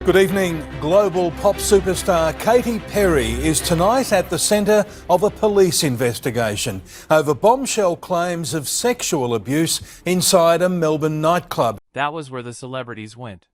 Good evening. Global pop superstar Katy Perry is tonight at the centre of a police investigation over bombshell claims of sexual abuse inside a Melbourne nightclub. That was where the celebrities went.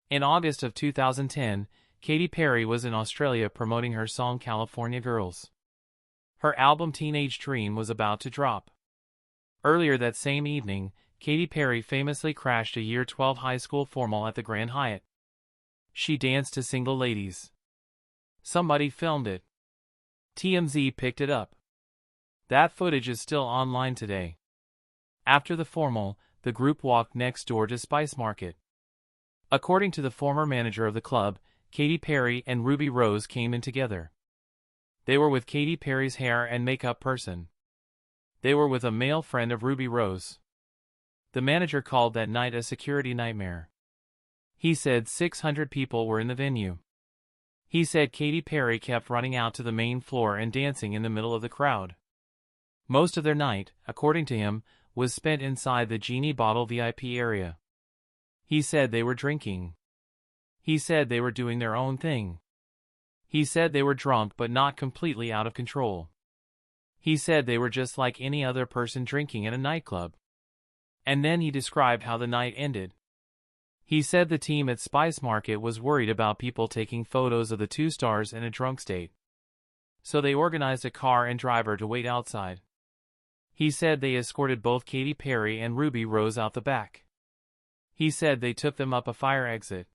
In August of 2010, Katy Perry was in Australia promoting her song California Girls. Her album Teenage Dream was about to drop. Earlier that same evening, Katy Perry famously crashed a Year 12 high school formal at the Grand Hyatt. She danced to Single Ladies. Somebody filmed it. TMZ picked it up. That footage is still online today. After the formal, the group walked next door to Spice Market. According to the former manager of the club, Katy Perry and Ruby Rose came in together. They were with Katy Perry's hair and makeup person. They were with a male friend of Ruby Rose. The manager called that night a security nightmare. He said 600 people were in the venue. He said Katy Perry kept running out to the main floor and dancing in the middle of the crowd. Most of their night, according to him, was spent inside the Genie Bottle VIP area. He said they were drinking. He said they were doing their own thing. He said they were drunk but not completely out of control. He said they were just like any other person drinking at a nightclub. And then he described how the night ended. He said the team at Spice Market was worried about people taking photos of the two stars in a drunk state. So they organized a car and driver to wait outside. He said they escorted both Katy Perry and Ruby Rose out the back. He said they took them up a fire exit.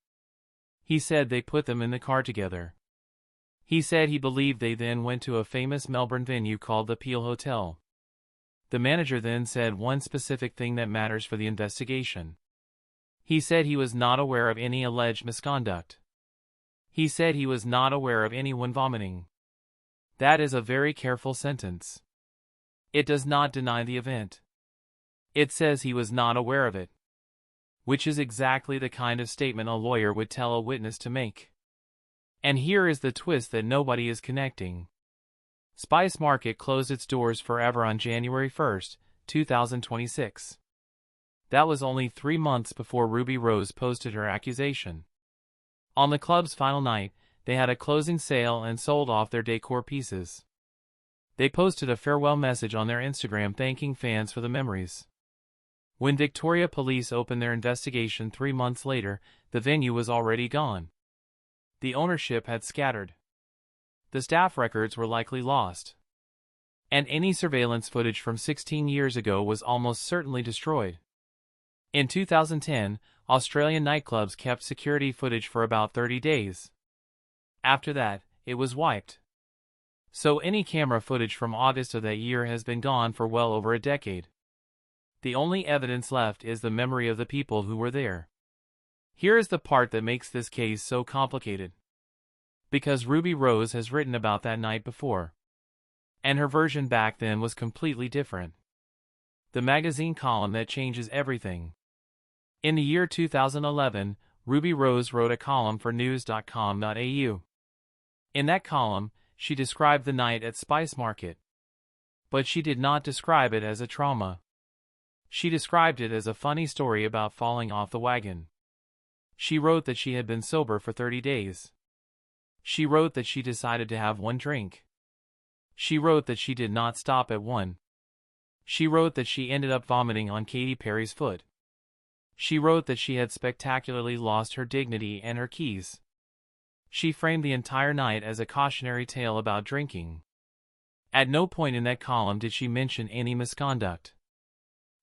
He said they put them in the car together. He said he believed they then went to a famous Melbourne venue called the Peel Hotel. The manager then said one specific thing that matters for the investigation. He said he was not aware of any alleged misconduct. He said he was not aware of anyone vomiting. That is a very careful sentence. It does not deny the event. It says he was not aware of it. Which is exactly the kind of statement a lawyer would tell a witness to make. And here is the twist that nobody is connecting. Spice Market closed its doors forever on January 1, 2026. That was only 3 months before Ruby Rose posted her accusation. On the club's final night, they had a closing sale and sold off their decor pieces. They posted a farewell message on their Instagram thanking fans for the memories. When Victoria Police opened their investigation 3 months later, the venue was already gone. The ownership had scattered. The staff records were likely lost. And any surveillance footage from 16 years ago was almost certainly destroyed. In 2010, Australian nightclubs kept security footage for about 30 days. After that, it was wiped. So any camera footage from August of that year has been gone for well over a decade. The only evidence left is the memory of the people who were there. Here is the part that makes this case so complicated. Because Ruby Rose has written about that night before. And her version back then was completely different. The magazine column that changes everything. In the year 2011, Ruby Rose wrote a column for news.com.au. In that column, she described the night at Spice Market. But she did not describe it as a trauma. She described it as a funny story about falling off the wagon. She wrote that she had been sober for 30 days. She wrote that she decided to have one drink. She wrote that she did not stop at one. She wrote that she ended up vomiting on Katy Perry's foot. She wrote that she had spectacularly lost her dignity and her keys. She framed the entire night as a cautionary tale about drinking. At no point in that column did she mention any misconduct.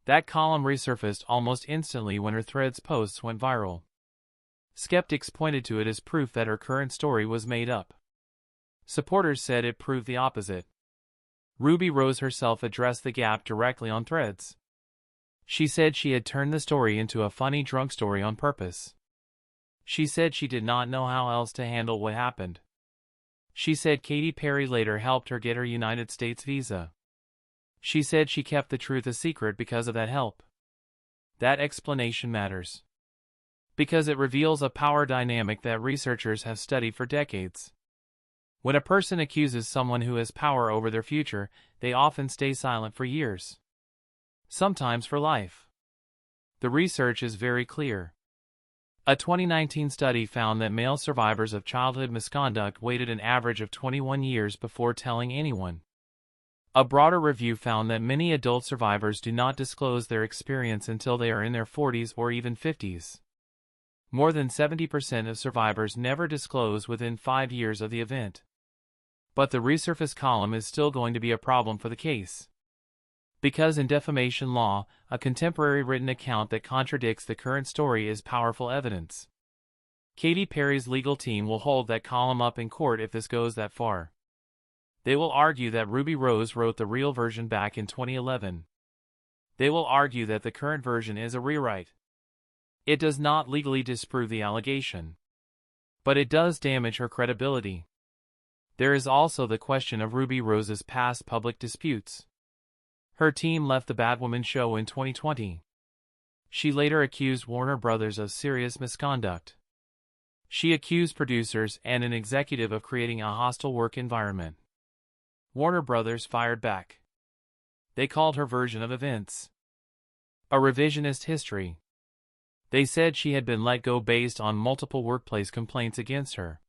That column resurfaced almost instantly when her Threads posts went viral. Skeptics pointed to it as proof that her current story was made up. Supporters said it proved the opposite. Ruby Rose herself addressed the gap directly on Threads. She said she had turned the story into a funny drunk story on purpose. She said she did not know how else to handle what happened. She said Katy Perry later helped her get her United States visa. She said she kept the truth a secret because of that help. That explanation matters. Because it reveals a power dynamic that researchers have studied for decades. When a person accuses someone who has power over their future, they often stay silent for years. Sometimes for life. The research is very clear. A 2019 study found that male survivors of childhood misconduct waited an average of 21 years before telling anyone. A broader review found that many adult survivors do not disclose their experience until they are in their 40s or even 50s. More than 70% of survivors never disclose within 5 years of the event. But the resurface column is still going to be a problem for the case. Because in defamation law, a contemporary written account that contradicts the current story is powerful evidence. Katy Perry's legal team will hold that column up in court if this goes that far. They will argue that Ruby Rose wrote the real version back in 2011. They will argue that the current version is a rewrite. It does not legally disprove the allegation, but it does damage her credibility. There is also the question of Ruby Rose's past public disputes. Her team left the Batwoman show in 2020. She later accused Warner Brothers of serious misconduct. She accused producers and an executive of creating a hostile work environment. Warner Brothers fired back. They called her version of events a revisionist history. They said she had been let go based on multiple workplace complaints against her.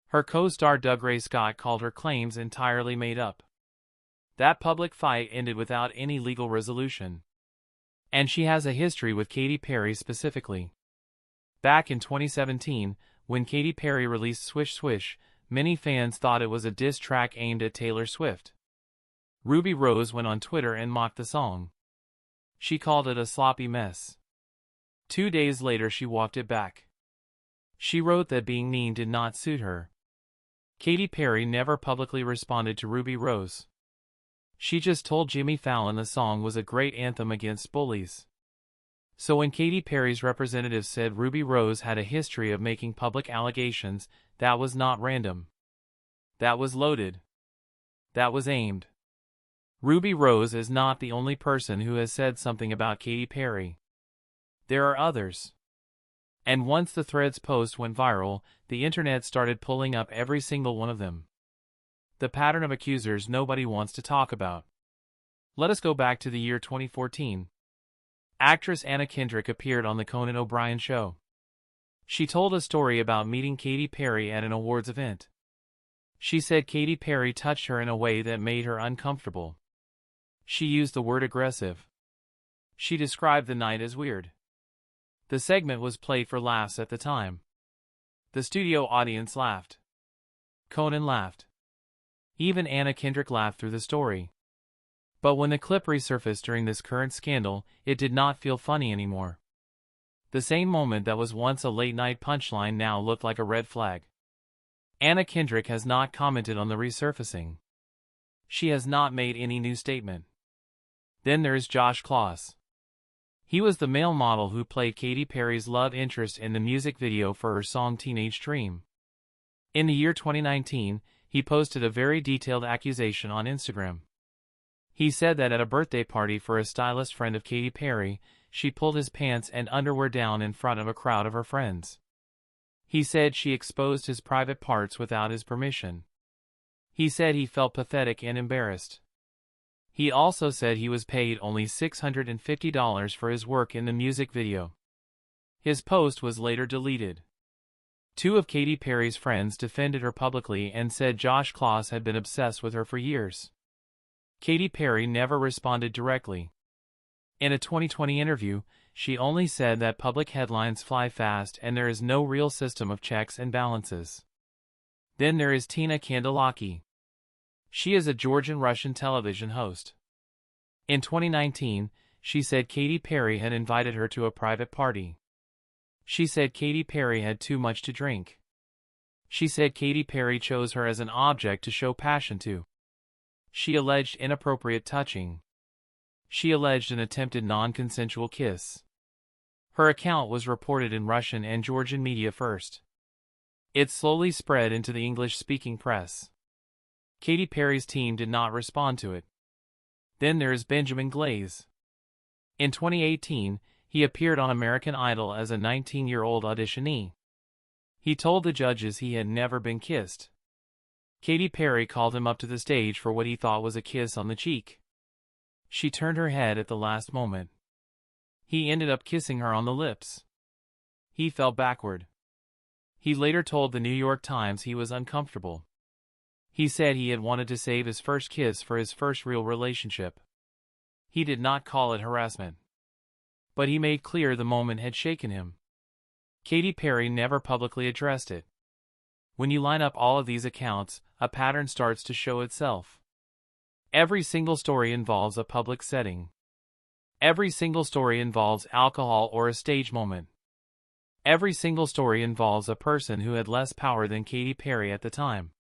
Her co-star Doug Ray Scott called her claims entirely made up. That public fight ended without any legal resolution. And she has a history with Katy Perry specifically. Back in 2017, when Katy Perry released Swish Swish, many fans thought it was a diss track aimed at Taylor Swift. Ruby Rose went on Twitter and mocked the song. She called it a sloppy mess. 2 days later she walked it back. She wrote that being mean did not suit her. Katy Perry never publicly responded to Ruby Rose. She just told Jimmy Fallon the song was a great anthem against bullies. So when Katy Perry's representative said Ruby Rose had a history of making public allegations, that was not random. That was loaded. That was aimed. Ruby Rose is not the only person who has said something about Katy Perry. There are others. And once the Threads post went viral, the internet started pulling up every single one of them. The pattern of accusers nobody wants to talk about. Let us go back to the year 2014. Actress Anna Kendrick appeared on the Conan O'Brien show. She told a story about meeting Katy Perry at an awards event. She said Katy Perry touched her in a way that made her uncomfortable. She used the word aggressive. She described the night as weird. The segment was played for laughs at the time. The studio audience laughed. Conan laughed. Even Anna Kendrick laughed through the story. But when the clip resurfaced during this current scandal, it did not feel funny anymore. The same moment that was once a late-night punchline now looked like a red flag. Anna Kendrick has not commented on the resurfacing. She has not made any new statement. Then there is Josh Kloss. He was the male model who played Katy Perry's love interest in the music video for her song Teenage Dream. In the year 2019, he posted a very detailed accusation on Instagram. He said that at a birthday party for a stylist friend of Katy Perry, she pulled his pants and underwear down in front of a crowd of her friends. He said she exposed his private parts without his permission. He said he felt pathetic and embarrassed. He also said he was paid only $650 for his work in the music video. His post was later deleted. 2 of Katy Perry's friends defended her publicly and said Josh Kloss had been obsessed with her for years. Katy Perry never responded directly. In a 2020 interview, she only said that public headlines fly fast and there is no real system of checks and balances. Then there is Tina Kandelaki. She is a Georgian-Russian television host. In 2019, she said Katy Perry had invited her to a private party. She said Katy Perry had too much to drink. She said Katy Perry chose her as an object to show passion to. She alleged inappropriate touching. She alleged an attempted non-consensual kiss. Her account was reported in Russian and Georgian media first. It slowly spread into the English-speaking press. Katy Perry's team did not respond to it. Then there is Benjamin Glaze. In 2018, he appeared on American Idol as a 19-year-old auditionee. He told the judges he had never been kissed. Katy Perry called him up to the stage for what he thought was a kiss on the cheek. She turned her head at the last moment. He ended up kissing her on the lips. He fell backward. He later told the New York Times he was uncomfortable. He said he had wanted to save his first kiss for his first real relationship. He did not call it harassment. But he made clear the moment had shaken him. Katy Perry never publicly addressed it. When you line up all of these accounts, a pattern starts to show itself. Every single story involves a public setting. Every single story involves alcohol or a stage moment. Every single story involves a person who had less power than Katy Perry at the time.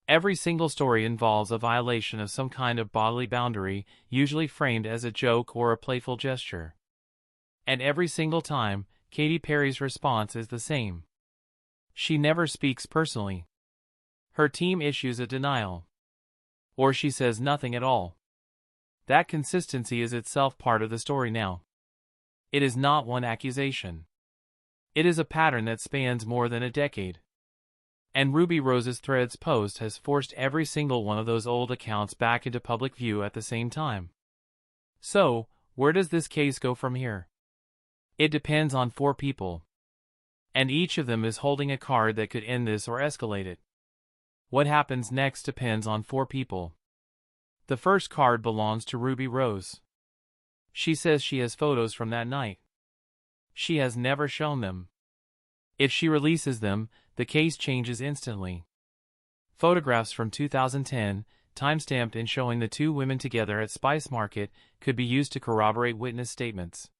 Every single story involves a violation of some kind of bodily boundary, usually framed as a joke or a playful gesture. And every single time, Katy Perry's response is the same. She never speaks personally. Her team issues a denial. Or she says nothing at all. That consistency is itself part of the story now. It is not one accusation. It is a pattern that spans more than a decade. And Ruby Rose's Threads post has forced every single one of those old accounts back into public view at the same time. So, where does this case go from here? It depends on 4 people. And each of them is holding a card that could end this or escalate it. What happens next depends on 4 people. The first card belongs to Ruby Rose. She says she has photos from that night. She has never shown them. If she releases them, the case changes instantly. Photographs from 2010, timestamped and showing the 2 women together at Spice Market, could be used to corroborate witness statements.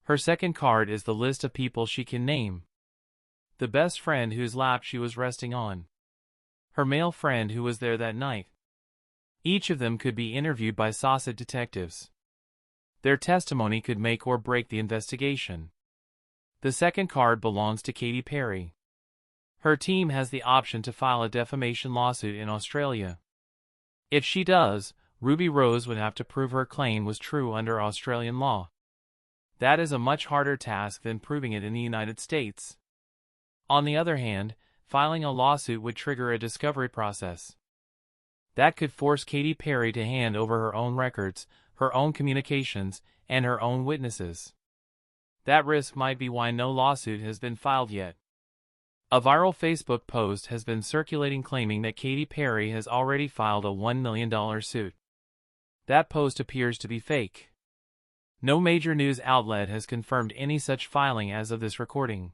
Her second card is the list of people she can name. The best friend whose lap she was resting on. Her male friend who was there that night. Each of them could be interviewed by sausage detectives. Their testimony could make or break the investigation. The second card belongs to Katy Perry. Her team has the option to file a defamation lawsuit in Australia. If she does, Ruby Rose would have to prove her claim was true under Australian law. That is a much harder task than proving it in the United States. On the other hand, filing a lawsuit would trigger a discovery process. That could force Katy Perry to hand over her own records, her own communications, and her own witnesses. That risk might be why no lawsuit has been filed yet. A viral Facebook post has been circulating claiming that Katy Perry has already filed a $1 million suit. That post appears to be fake. No major news outlet has confirmed any such filing as of this recording.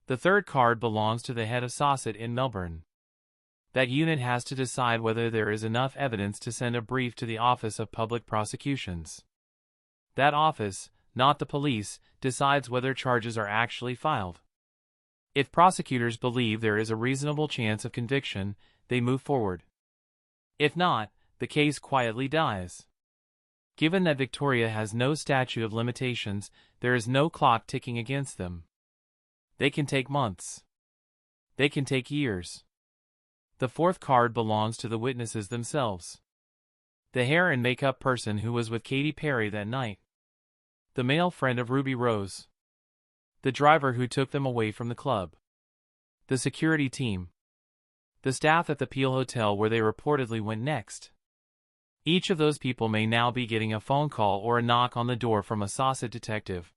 The third card belongs to the head of SAUCET in Melbourne. That unit has to decide whether there is enough evidence to send a brief to the Office of Public Prosecutions. That office, not the police, decides whether charges are actually filed. If prosecutors believe there is a reasonable chance of conviction, they move forward. If not, the case quietly dies. Given that Victoria has no statute of limitations, there is no clock ticking against them. They can take months. They can take years. The fourth card belongs to the witnesses themselves. The hair and makeup person who was with Katy Perry that night. The male friend of Ruby Rose. The driver who took them away from the club. The security team. The staff at the Peel Hotel where they reportedly went next. Each of those people may now be getting a phone call or a knock on the door from a sausage detective.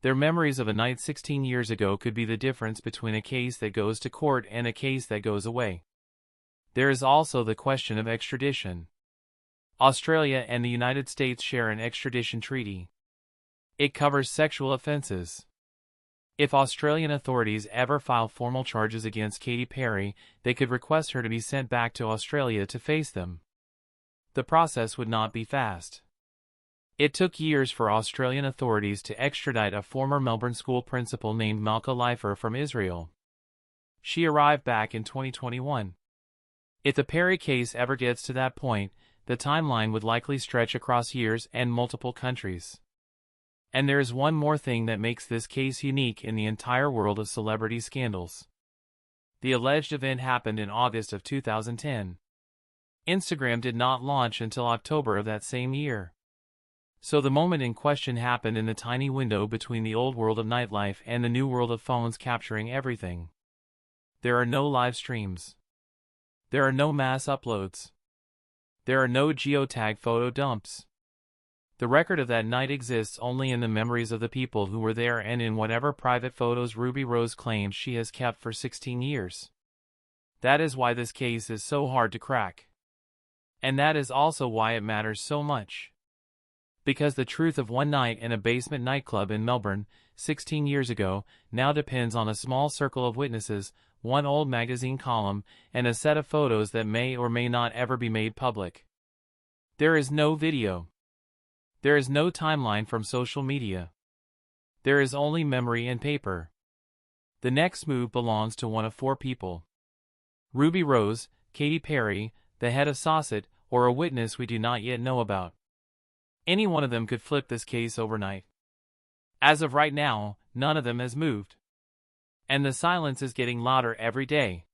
Their memories of a night 16 years ago could be the difference between a case that goes to court and a case that goes away. There is also the question of extradition. Australia and the United States share an extradition treaty. It covers sexual offenses. If Australian authorities ever file formal charges against Katy Perry, they could request her to be sent back to Australia to face them. The process would not be fast. It took years for Australian authorities to extradite a former Melbourne school principal named Malka Leifer from Israel. She arrived back in 2021. If the Perry case ever gets to that point, the timeline would likely stretch across years and multiple countries. And there is one more thing that makes this case unique in the entire world of celebrity scandals. The alleged event happened in August of 2010. Instagram did not launch until October of that same year. So the moment in question happened in the tiny window between the old world of nightlife and the new world of phones capturing everything. There are no live streams. There are no mass uploads. There are no geotag photo dumps. The record of that night exists only in the memories of the people who were there and in whatever private photos Ruby Rose claims she has kept for 16 years. That is why this case is so hard to crack. And that is also why it matters so much. Because the truth of one night in a basement nightclub in Melbourne, 16 years ago, now depends on a small circle of witnesses, one old magazine column, and a set of photos that may or may not ever be made public. There is no video. There is no timeline from social media. There is only memory and paper. The next move belongs to one of four people. Ruby Rose, Katy Perry, the head of Saucet, or a witness we do not yet know about. Any one of them could flip this case overnight. As of right now, none of them has moved. And the silence is getting louder every day.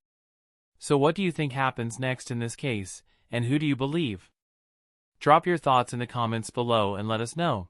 So what do you think happens next in this case, and who do you believe? Drop your thoughts in the comments below and let us know.